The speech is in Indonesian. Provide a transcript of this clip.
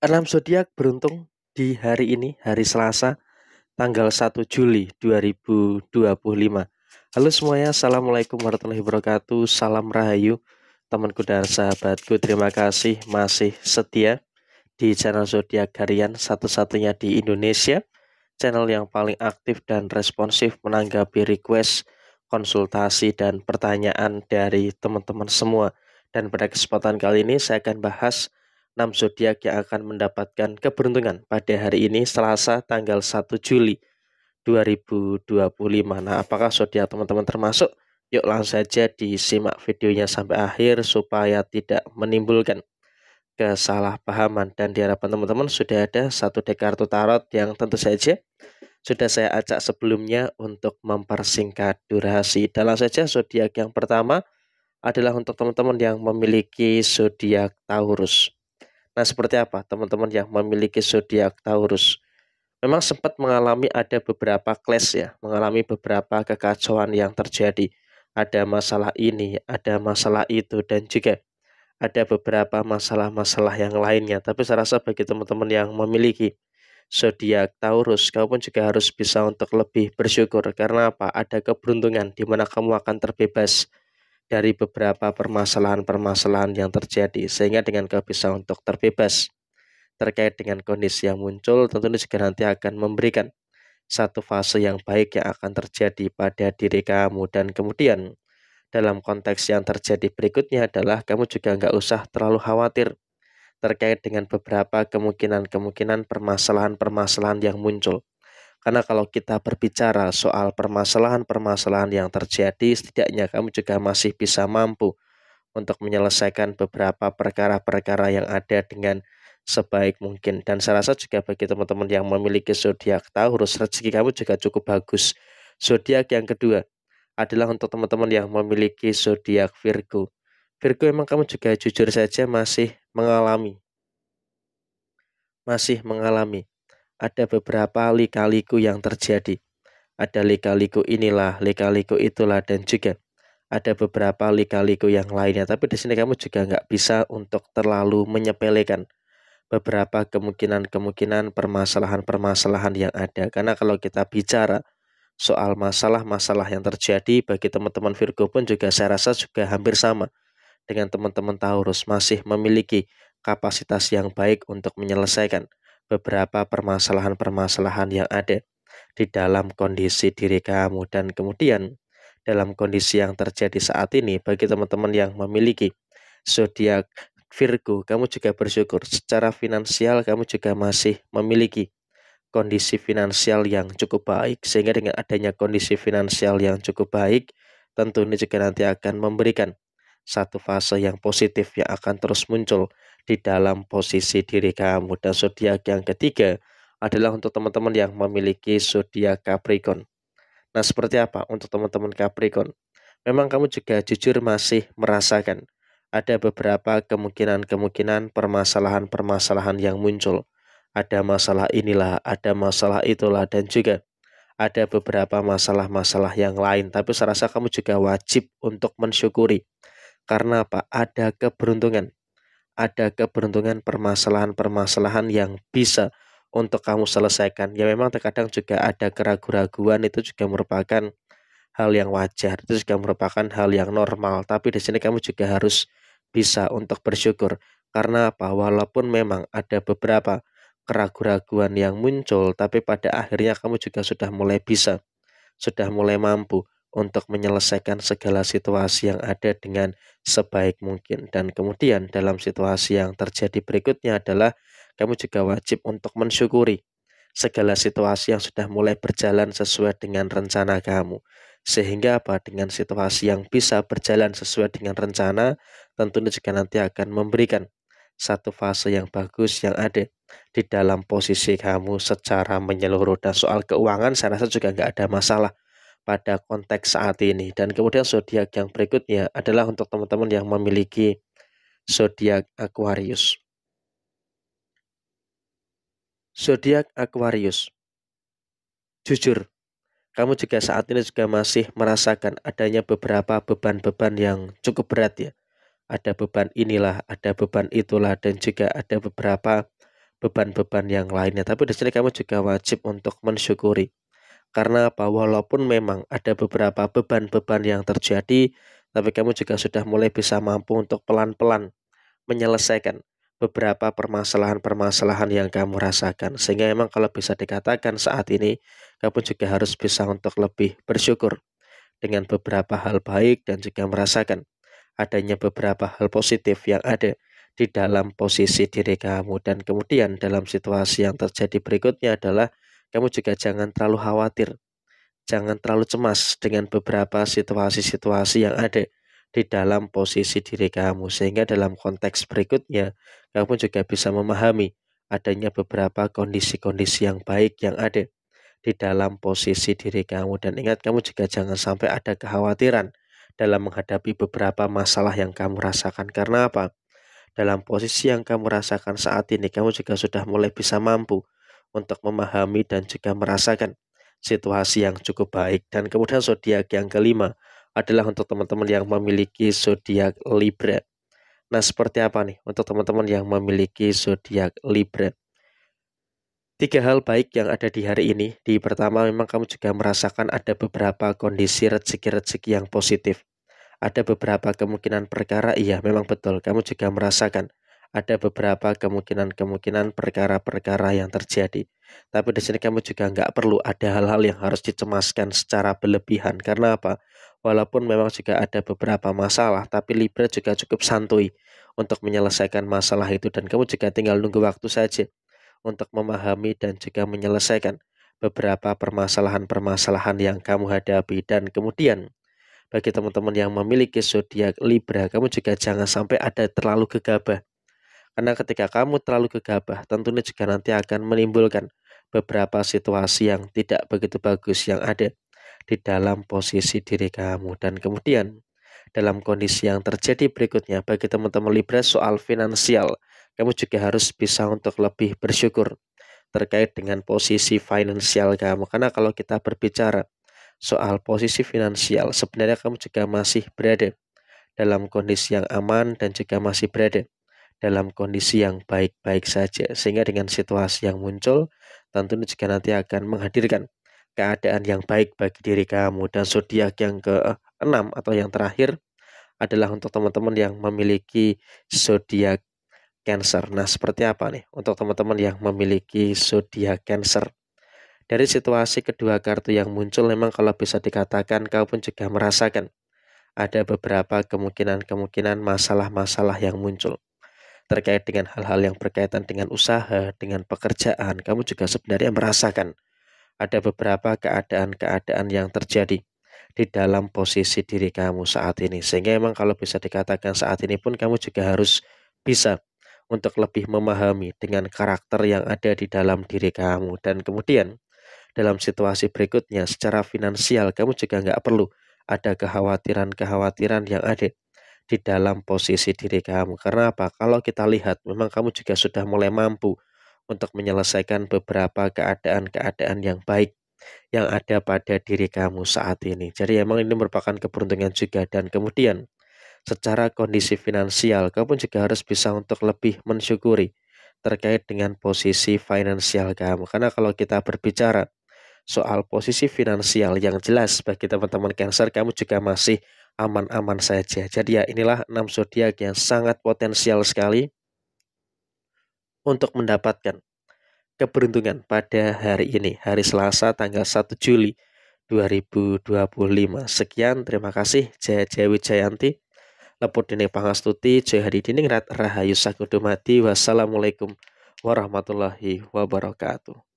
6 zodiak beruntung di hari ini, hari Selasa, tanggal 1 Juli 2025. Halo semuanya, Assalamualaikum warahmatullahi wabarakatuh. Salam Rahayu, temanku dan sahabatku. Terima kasih masih setia di channel Zodiak Harian satu-satunya di Indonesia. Channel yang paling aktif dan responsif menanggapi request, konsultasi, dan pertanyaan dari teman-teman semua. Dan pada kesempatan kali ini saya akan bahas 6 zodiak yang akan mendapatkan keberuntungan pada hari ini Selasa tanggal 1 Juli 2025. Nah, apakah zodiak teman-teman termasuk? Yuk langsung saja disimak videonya sampai akhir supaya tidak menimbulkan kesalahpahaman. Dan di hadapan teman-teman sudah ada satu deck kartu tarot yang tentu saja sudah saya acak sebelumnya untuk mempersingkat durasi. Dan langsung saja zodiak yang pertama adalah untuk teman-teman yang memiliki zodiak Taurus. Nah, seperti apa teman-teman yang memiliki zodiak Taurus? Memang sempat mengalami ada beberapa clash ya, mengalami beberapa kekacauan yang terjadi. Ada masalah ini, ada masalah itu, dan juga ada beberapa masalah-masalah yang lainnya. Tapi saya rasa bagi teman-teman yang memiliki zodiak Taurus, kamu pun juga harus bisa untuk lebih bersyukur. Karena apa? Ada keberuntungan di mana kamu akan terbebas dari beberapa permasalahan-permasalahan yang terjadi, sehingga dengan kau bisa untuk terbebas terkait dengan kondisi yang muncul, tentunya juga nanti akan memberikan satu fase yang baik yang akan terjadi pada diri kamu. Dan kemudian dalam konteks yang terjadi berikutnya adalah kamu juga nggak usah terlalu khawatir terkait dengan beberapa kemungkinan-kemungkinan permasalahan-permasalahan yang muncul. Karena kalau kita berbicara soal permasalahan-permasalahan yang terjadi, setidaknya kamu juga masih bisa mampu untuk menyelesaikan beberapa perkara-perkara yang ada dengan sebaik mungkin. Dan saya rasa juga bagi teman-teman yang memiliki zodiak Taurus, rezeki kamu juga cukup bagus. Zodiak yang kedua adalah untuk teman-teman yang memiliki zodiak Virgo. Virgo, emang kamu juga jujur saja masih mengalami ada beberapa lika-liku yang terjadi. Ada lika-liku inilah, lika-liku itulah, dan juga ada beberapa lika-liku yang lainnya. Tapi di sini kamu juga nggak bisa untuk terlalu menyepelekan beberapa kemungkinan-kemungkinan permasalahan-permasalahan yang ada. Karena kalau kita bicara soal masalah-masalah yang terjadi bagi teman-teman Virgo pun juga saya rasa juga hampir sama dengan teman-teman Taurus, masih memiliki kapasitas yang baik untuk menyelesaikan beberapa permasalahan-permasalahan yang ada di dalam kondisi diri kamu. Dan kemudian dalam kondisi yang terjadi saat ini bagi teman-teman yang memiliki zodiak Virgo, kamu juga bersyukur secara finansial kamu juga masih memiliki kondisi finansial yang cukup baik, sehingga dengan adanya kondisi finansial yang cukup baik tentu ini juga nanti akan memberikan satu fase yang positif yang akan terus muncul di dalam posisi diri kamu. Dan zodiak yang ketiga adalah untuk teman-teman yang memiliki zodiak Capricorn. Nah, seperti apa untuk teman-teman Capricorn? Memang kamu juga jujur masih merasakan ada beberapa kemungkinan-kemungkinan permasalahan-permasalahan yang muncul. Ada masalah inilah, ada masalah itulah, dan juga ada beberapa masalah-masalah yang lain. Tapi saya rasa kamu juga wajib untuk mensyukuri. Karena apa? Ada keberuntungan permasalahan-permasalahan yang bisa untuk kamu selesaikan. Ya memang terkadang juga ada keraguan-raguan, itu juga merupakan hal yang wajar, itu juga merupakan hal yang normal. Tapi di sini kamu juga harus bisa untuk bersyukur. Karena apa? Walaupun memang ada beberapa keraguan-raguan yang muncul, tapi pada akhirnya kamu juga sudah mulai mampu untuk menyelesaikan segala situasi yang ada dengan sebaik mungkin. Dan kemudian dalam situasi yang terjadi berikutnya adalah kamu juga wajib untuk mensyukuri segala situasi yang sudah mulai berjalan sesuai dengan rencana kamu. Sehingga apa? Dengan situasi yang bisa berjalan sesuai dengan rencana, tentunya juga nanti akan memberikan satu fase yang bagus yang ada di dalam posisi kamu secara menyeluruh. Dan soal keuangan saya rasa juga nggak ada masalah pada konteks saat ini. Dan kemudian zodiak yang berikutnya adalah untuk teman-teman yang memiliki zodiak Aquarius. Zodiak Aquarius, jujur, kamu juga saat ini juga masih merasakan adanya beberapa beban-beban yang cukup berat ya. Ada beban inilah, ada beban itulah, dan juga ada beberapa beban-beban yang lainnya. Tapi di sini kamu juga wajib untuk mensyukuri. Karena apa? Walaupun memang ada beberapa beban-beban yang terjadi, tapi kamu juga sudah mulai bisa mampu untuk pelan-pelan menyelesaikan beberapa permasalahan-permasalahan yang kamu rasakan. Sehingga memang kalau bisa dikatakan saat ini, kamu juga harus bisa untuk lebih bersyukur dengan beberapa hal baik dan juga merasakan adanya beberapa hal positif yang ada di dalam posisi diri kamu. Dan kemudian dalam situasi yang terjadi berikutnya adalah kamu juga jangan terlalu khawatir, jangan terlalu cemas dengan beberapa situasi-situasi yang ada di dalam posisi diri kamu. Sehingga dalam konteks berikutnya, kamu juga bisa memahami adanya beberapa kondisi-kondisi yang baik yang ada di dalam posisi diri kamu. Dan ingat, kamu juga jangan sampai ada kekhawatiran dalam menghadapi beberapa masalah yang kamu rasakan. Karena apa? Dalam posisi yang kamu rasakan saat ini, kamu juga sudah mulai bisa mampu untuk memahami dan juga merasakan situasi yang cukup baik. Dan kemudian zodiak yang kelima adalah untuk teman-teman yang memiliki zodiak Libra. Nah, seperti apa nih untuk teman-teman yang memiliki zodiak Libra? Tiga hal baik yang ada di hari ini. Di pertama, memang kamu juga merasakan ada beberapa kondisi rezeki-rezeki yang positif. Ada beberapa kemungkinan perkara, iya memang betul, kamu juga merasakan ada beberapa kemungkinan-kemungkinan perkara-perkara yang terjadi. Tapi di sini kamu juga nggak perlu ada hal-hal yang harus dicemaskan secara berlebihan. Karena apa? Walaupun memang juga ada beberapa masalah, tapi Libra juga cukup santuy untuk menyelesaikan masalah itu. Dan kamu juga tinggal nunggu waktu saja untuk memahami dan juga menyelesaikan beberapa permasalahan-permasalahan yang kamu hadapi. Dan kemudian bagi teman-teman yang memiliki zodiak Libra, kamu juga jangan sampai ada terlalu gegabah. Karena ketika kamu terlalu gegabah, tentunya juga nanti akan menimbulkan beberapa situasi yang tidak begitu bagus yang ada di dalam posisi diri kamu. Dan kemudian dalam kondisi yang terjadi berikutnya, bagi teman-teman Libra soal finansial, kamu juga harus bisa untuk lebih bersyukur terkait dengan posisi finansial kamu. Karena kalau kita berbicara soal posisi finansial, sebenarnya kamu juga masih berada dalam kondisi yang aman dan juga masih berada dalam kondisi yang baik-baik saja. Sehingga dengan situasi yang muncul, tentunya juga nanti akan menghadirkan keadaan yang baik bagi diri kamu. Dan zodiak yang keenam atau yang terakhir adalah untuk teman-teman yang memiliki zodiak Cancer. Nah, seperti apa nih untuk teman-teman yang memiliki zodiak Cancer? Dari situasi kedua kartu yang muncul, memang kalau bisa dikatakan kau pun juga merasakan ada beberapa kemungkinan-kemungkinan masalah-masalah yang muncul terkait dengan hal-hal yang berkaitan dengan usaha, dengan pekerjaan. Kamu juga sebenarnya merasakan ada beberapa keadaan-keadaan yang terjadi di dalam posisi diri kamu saat ini. Sehingga memang kalau bisa dikatakan saat ini pun kamu juga harus bisa untuk lebih memahami dengan karakter yang ada di dalam diri kamu. Dan kemudian dalam situasi berikutnya, secara finansial kamu juga nggak perlu ada kekhawatiran-kekhawatiran yang ada di dalam posisi diri kamu. Karena apa? Kalau kita lihat, memang kamu juga sudah mulai mampu untuk menyelesaikan beberapa keadaan-keadaan yang baik yang ada pada diri kamu saat ini. Jadi emang ini merupakan keberuntungan juga. Dan kemudian secara kondisi finansial, kamu juga harus bisa untuk lebih mensyukuri terkait dengan posisi finansial kamu. Karena kalau kita berbicara soal posisi finansial yang jelas, bagi teman-teman Cancer, kamu juga masih aman-aman saja. Jadi ya, inilah 6 zodiak yang sangat potensial sekali untuk mendapatkan keberuntungan pada hari ini, hari Selasa tanggal 1 Juli 2025. Sekian, terima kasih. Jaya Jaya Wijayanti, Leput Dene Pangastuti, Jaya Hadi Diningrat, Rahayu Sakudumati. Wassalamualaikum warahmatullahi wabarakatuh.